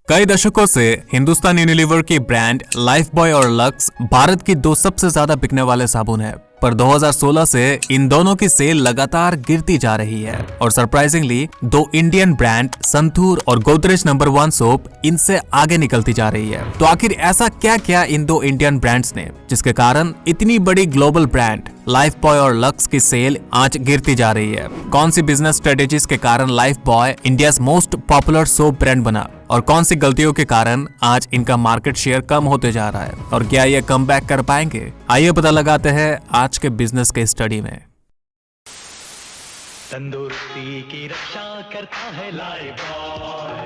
कई दशकों से हिंदुस्तान यूनिलीवर की ब्रांड लाइफ बॉय और लक्स भारत की दो सबसे ज्यादा बिकने वाले साबुन है। पर 2016 से इन दोनों की सेल लगातार गिरती जा रही है और सरप्राइजिंगली दो इंडियन ब्रांड संतूर और गोदरेज नंबर 1 सोप इनसे आगे निकलती जा रही है। तो आखिर ऐसा क्या किया इन दो इंडियन ब्रांड्स ने जिसके कारण इतनी बड़ी ग्लोबल ब्रांड लाइफ बॉय और लक्स की सेल आज गिरती जा रही है? कौन सी बिजनेस स्ट्रेटेजीज के कारण life boy India most popular soap brand बना और कौन सी गलतियों के कारण आज इनका मार्केट शेयर कम होते जा रहा है और क्या ये कम बैक कर पाएंगे? आइए पता लगाते हैं आज के बिजनेस के स्टडी में। तंदुरुस्ती की रक्षा करता है लाइफ बॉय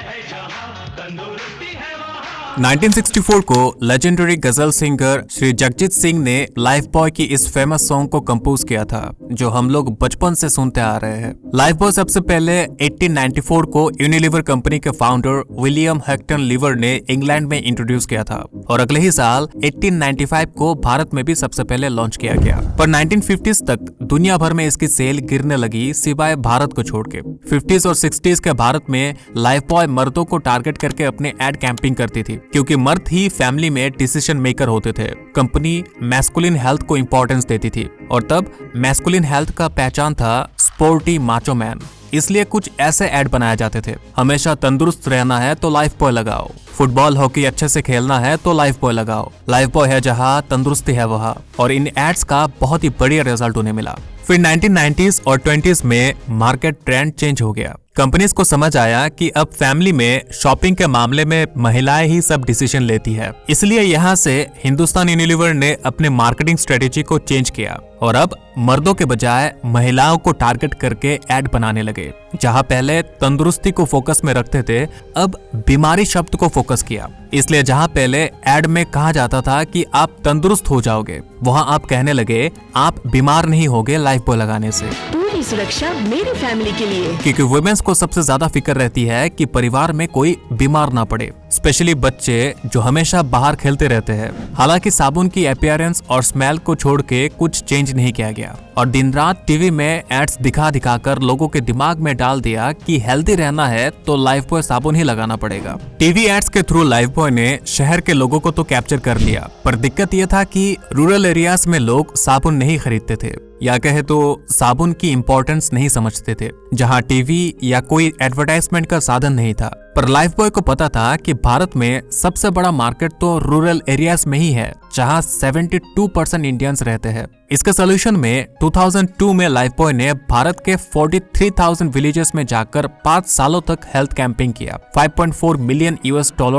है जहां तंदुरुस्ती है वहां। 1964 को लेजेंडरी गजल सिंगर श्री जगजीत सिंह ने लाइफ बॉय की इस फेमस सॉन्ग को कंपोज किया था जो हम लोग बचपन से सुनते आ रहे हैं। लाइफ बॉय सबसे पहले 1894 को यूनिलीवर कंपनी के फाउंडर विलियम हेक्टन लीवर ने इंग्लैंड में इंट्रोड्यूस किया था और अगले ही साल 1895 को भारत में भी सबसे पहले लॉन्च किया गया। पर 1950s तक दुनिया भर में इसकी सेल गिरने लगी सिवाय भारत को छोड़ के। 50s और 60s के भारत में लाइफ बॉय मर्दों को टारगेट करके अपने एड कैंपिंग करती थी क्योंकि मर्द ही फैमिली में डिसीजन मेकर होते थे। कंपनी मैस्कुलिन हेल्थ को इंपॉर्टेंस देती थी और तब मैस्कुलिन हेल्थ का पहचान था स्पोर्टी माचो मैन, इसलिए कुछ ऐसे ऐड बनाए जाते थे। हमेशा तंदुरुस्त रहना है तो लाइफ बॉय लगाओ, फुटबॉल हॉकी अच्छे से खेलना है तो लाइफ बॉय लगाओ, लाइफ बॉय है जहां तंदुरुस्ती है वहां। और इन एड्स का बहुत ही बढ़िया रिजल्ट उन्हें मिला। फिर 1990s और 20s में मार्केट ट्रेंड चेंज हो गया। कंपनीज को समझ आया कि अब फैमिली में शॉपिंग के मामले में महिलाएं ही सब डिसीजन लेती है, इसलिए यहाँ से हिंदुस्तान यूनिलीवर ने अपने मार्केटिंग स्ट्रेटेजी को चेंज किया और अब मर्दों के बजाय महिलाओं को टारगेट करके ऐड बनाने लगे। जहां पहले तंदुरुस्ती को फोकस में रखते थे अब बीमारी शब्द को फोकस किया। इसलिए जहां पहले ऐड में कहा जाता था कि आप तंदुरुस्त हो जाओगे, वहां आप कहने लगे आप बीमार नहीं होगे लाइफ बॉय लगाने से। पूरी सुरक्षा मेरी फैमिली के लिए, क्योंकि वुमेन्स को सबसे ज्यादा फिक्र रहती है कि परिवार में कोई बीमार ना पड़े, स्पेशली बच्चे जो हमेशा बाहर खेलते रहते हैं। हालांकि साबुन की अपीयरेंस और स्मेल को छोड़ के कुछ चेंज नहीं किया गया और दिन रात टीवी में एड्स दिखा कर लोगों के दिमाग में डाल दिया कि हेल्दी रहना है तो लाइफ बॉय साबुन ही लगाना पड़ेगा। टीवी एड्स के थ्रू लाइफ बॉय ने शहर के लोगों को तो कैप्चर कर लिया, पर दिक्कत यह था कि रूरल एरियाज में लोग साबुन नहीं खरीदते थे या कहे तो साबुन की इंपॉर्टेंस नहीं समझते थे, जहां टीवी या कोई एडवर्टाइजमेंट का साधन नहीं था। पर लाइफ बॉय को पता था कि भारत में सबसे बड़ा मार्केट तो रूरल एरियाज में ही है जहां 72% इंडियंस रहते हैं। इसके सोल्यूशन में 2002 में लाइफ बॉय ने भारत के 43,000 विलेजेस में जाकर 5 सालों तक हेल्थ कैंपिंग किया, $5.4 मिलियन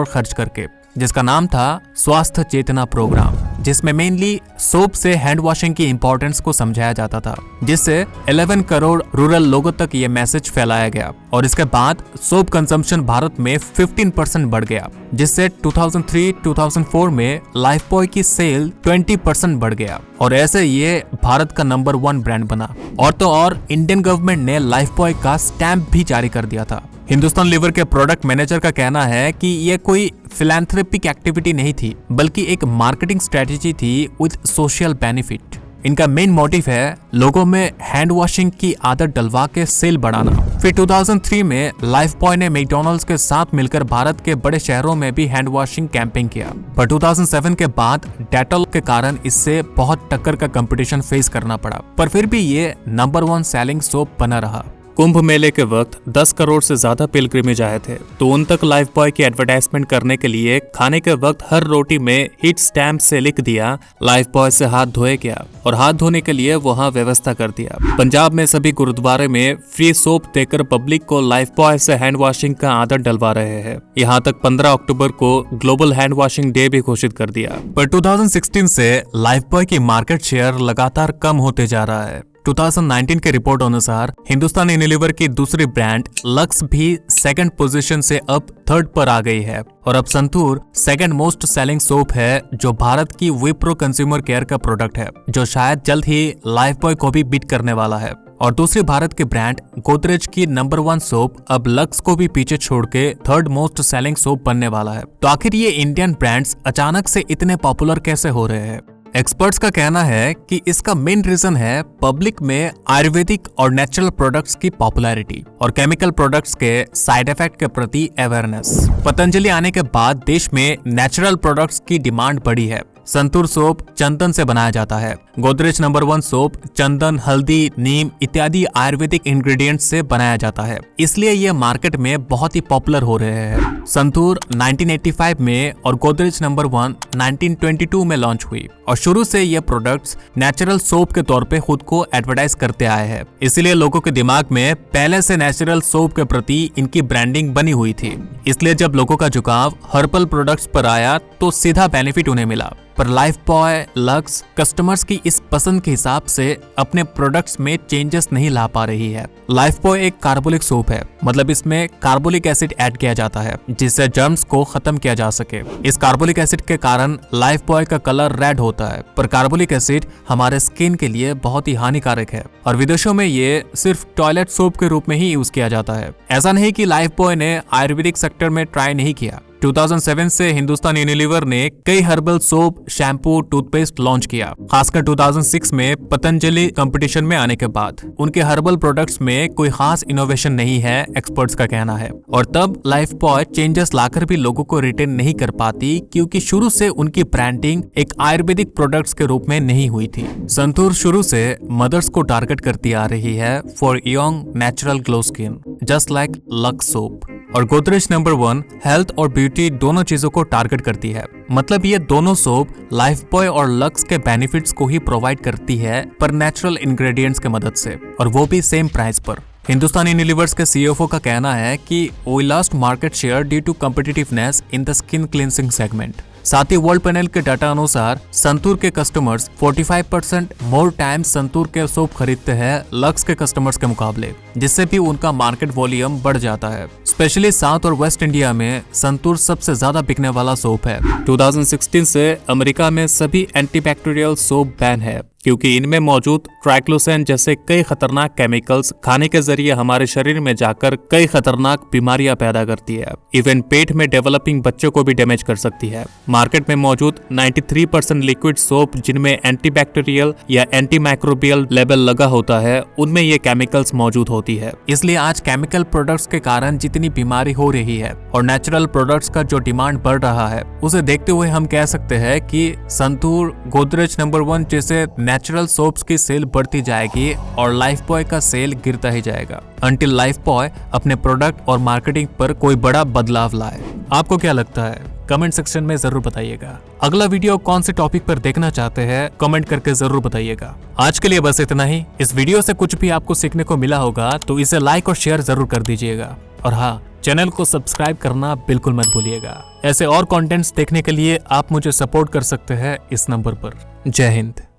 खर्च करके, जिसका नाम था स्वास्थ्य चेतना प्रोग्राम, जिसमें मेनली सोप से हैंड वॉशिंग की इंपॉर्टेंस को समझाया जाता था, जिससे 11 करोड़ रूरल लोगों तक ये मैसेज फैलाया गया। और इसके बाद सोप कंजम्पशन भारत में 15% बढ़ गया, जिससे 2003-2004 में लाइफ बॉय की सेल 20% बढ़ गया और ऐसे ये भारत का नंबर 1 ब्रांड बना। और तो और इंडियन गवर्नमेंट ने लाइफ बॉय का स्टैंप भी जारी कर दिया था। हिंदुस्तान लीवर के प्रोडक्ट मैनेजर का कहना है कि यह कोई फिलैंथ्रोपिक एक्टिविटी नहीं थी बल्कि एक मार्केटिंग स्ट्रेटेजी थी विद सोशल बेनिफिट। इनका मेन मोटिव है लोगों में हैंड वॉशिंग की आदत डलवा के सेल बढ़ाना। फिर 2003 में लाइफ बॉय ने मैकडॉनल्ड्स के साथ मिलकर भारत के बड़े शहरों में भी हैंड वॉशिंग कैंपिंग किया, पर 2007 के बाद डेटॉल के कारण इससे बहुत टक्कर का कंपटीशन फेस करना पड़ा, पर फिर भी ये नंबर 1 सेलिंग सोप बना रहा। कुंभ मेले के वक्त 10 करोड़ से ज्यादा पिलग्रिमेज आए थे, तो उन तक लाइफ बॉय की एडवर्टाइजमेंट करने के लिए खाने के वक्त हर रोटी में हिट स्टैम्प से लिख दिया लाइफ बॉय से हाथ धोए क्या, और हाथ धोने के लिए वहां व्यवस्था कर दिया। पंजाब में सभी गुरुद्वारे में फ्री सोप देकर पब्लिक को लाइफ बॉय से हैंड वॉशिंग का आदत डलवा रहे हैं। यहाँ तक 15 अक्टूबर को ग्लोबल हैंड वॉशिंग डे भी घोषित कर दिया। पर 2016 से लाइफ बॉय की मार्केट शेयर लगातार कम होते जा रहा है। 2019 के रिपोर्ट अनुसार हिंदुस्तान यूनिलीवर की दूसरी ब्रांड लक्स भी 2nd पोजीशन से अब 3rd पर आ गई है और अब santoor 2nd most selling soap है जो भारत की विप्रो कंज्यूमर केयर का प्रोडक्ट है, जो शायद जल्द ही लाइफ बॉय को भी बीट करने वाला है। और दूसरी भारत की ब्रांड गोदरेज की नंबर 1 सोप अब लक्स को भी पीछे छोड़ के 3rd मोस्ट सेलिंग सोप बनने वाला है। तो आखिर ये इंडियन ब्रांड्स अचानक से इतने पॉपुलर कैसे हो रहे हैं? एक्सपर्ट्स का कहना है कि इसका मेन रीजन है पब्लिक में आयुर्वेदिक और नेचुरल प्रोडक्ट्स की पॉपुलैरिटी और केमिकल प्रोडक्ट्स के साइड इफेक्ट के प्रति अवेयरनेस। पतंजलि आने के बाद देश में नेचुरल प्रोडक्ट्स की डिमांड बढ़ी है। संतूर सोप चंदन से बनाया जाता है। गोदरेज नंबर 1 सोप चंदन, हल्दी, नीम इत्यादि आयुर्वेदिक इंग्रेडिएंट्स से बनाया जाता है, इसलिए ये मार्केट में बहुत ही पॉपुलर हो रहे हैं। संतूर 1985 में और गोदरेज नंबर 1 1922 में लॉन्च हुई और शुरू से ये प्रोडक्ट्स नेचुरल सोप के तौर पे खुद को एडवर्टाइज करते आए हैं, इसलिए लोगों के दिमाग में पहले से नेचुरल सोप के प्रति इनकी ब्रांडिंग बनी हुई थी। इसलिए जब लोगों का झुकाव हर्बल प्रोडक्ट्स पर आया तो सीधा बेनिफिट उन्हें मिला। पर लाइफबॉय, लक्स कस्टमर्स की इस पसंद के हिसाब से अपने प्रोडक्ट्स में चेंजेस नहीं ला पा रही है। लाइफबॉय एक कार्बोलिक सोप है, मतलब इसमें कार्बोलिक एसिड ऐड किया जाता है जिससे जर्म्स को खत्म किया जा सके। इस कार्बोलिक एसिड के कारण लाइफबॉय का कलर रेड होता है, पर कार्बोलिक एसिड हमारे स्किन के लिए बहुत ही हानिकारक है और विदेशों में ये सिर्फ टॉयलेट सोप के रूप में ही यूज किया जाता है। ऐसा नहीं कि लाइफबॉय ने आयुर्वेदिक सेक्टर में ट्राई नहीं किया। 2007 से हिंदुस्तान यूनिलीवर ने कई herbal soap, shampoo, toothpaste launch किया। खासकर 2006 में पतंजलि कंपटीशन में आने के बाद उनके हर्बल प्रोडक्ट्स में कोई खास इनोवेशन नहीं है, एक्सपर्ट्स का कहना है। और तब लाइफबॉय चेंजेस लाकर भी लोगों को रिटेन नहीं कर पाती क्योंकि शुरू से उनकी ब्रांडिंग एक आयुर्वेदिक प्रोडक्ट्स के रूप में नहीं हुई थी। संतूर शुरू से मदर्स को टारगेट करती आ रही है for young natural glow skin, just like lux soap. और गोदरेज नंबर 1 हेल्थ और ब्यूटी दोनों चीजों को टारगेट करती है, मतलब ये दोनों सोप लाइफबॉय और लक्स के बेनिफिट्स को ही प्रोवाइड करती है पर नेचुरल इंग्रेडिएंट्स के मदद से, और वो भी सेम प्राइस पर। हिंदुस्तान यूनिलीवर्स के सीईओ का कहना है कि we lost market share due to competitiveness in the skin cleansing segment. साथ ही वर्ल्ड पैनल के डाटा अनुसार संतूर के कस्टमर्स 45% मोर टाइम संतूर के सोप खरीदते हैं लक्स के कस्टमर्स के मुकाबले, जिससे भी उनका मार्केट वॉल्यूम बढ़ जाता है। स्पेशली साउथ और वेस्ट इंडिया में संतूर सबसे ज्यादा बिकने वाला सोप है। 2016 से अमेरिका में सभी एंटीबैक्टीरियल सोप बैन है क्योंकि इनमें मौजूद ट्राइक्लोसन जैसे कई खतरनाक केमिकल्स खाने के जरिए हमारे शरीर में जाकर कई खतरनाक बीमारियां पैदा करती है। इवन पेट में डेवलपिंग बच्चों को भी डैमेज कर सकती है। मार्केट में मौजूद 93% लिक्विड सोप जिनमें एंटीबैक्टीरियल या एंटीमाइक्रोबियल लेबल लगा होता है, उनमें ये केमिकल्स मौजूद होती है। इसलिए आज केमिकल प्रोडक्ट्स के कारण जितनी बीमारी हो रही है और नेचुरल प्रोडक्ट्स का जो डिमांड बढ़ रहा है, उसे देखते हुए हम कह सकते हैं कि संतूर, गोदरेज नंबर 1 जैसे नेचुरल सोप्स की सेल बढ़ती जाएगी और लाइफबॉय का सेल गिरता ही जाएगा अंटिल लाइफबॉय अपने प्रोडक्ट और मार्केटिंग पर कोई बड़ा बदलाव लाए। आपको क्या लगता है? कमेंट सेक्शन में जरूर बताइएगा। अगला वीडियो कौन से टॉपिक पर देखना चाहते हैं कमेंट करके जरूर बताइएगा। आज के लिए बस इतना ही। इस वीडियो से कुछ भी आपको सीखने को मिला होगा तो इसे लाइक और शेयर जरूर कर दीजिएगा, और हाँ, चैनल को सब्सक्राइब करना बिल्कुल मत भूलिएगा। ऐसे और कंटेंट्स देखने के लिए आप मुझे सपोर्ट कर सकते हैं इस नंबर पर। जय हिंद।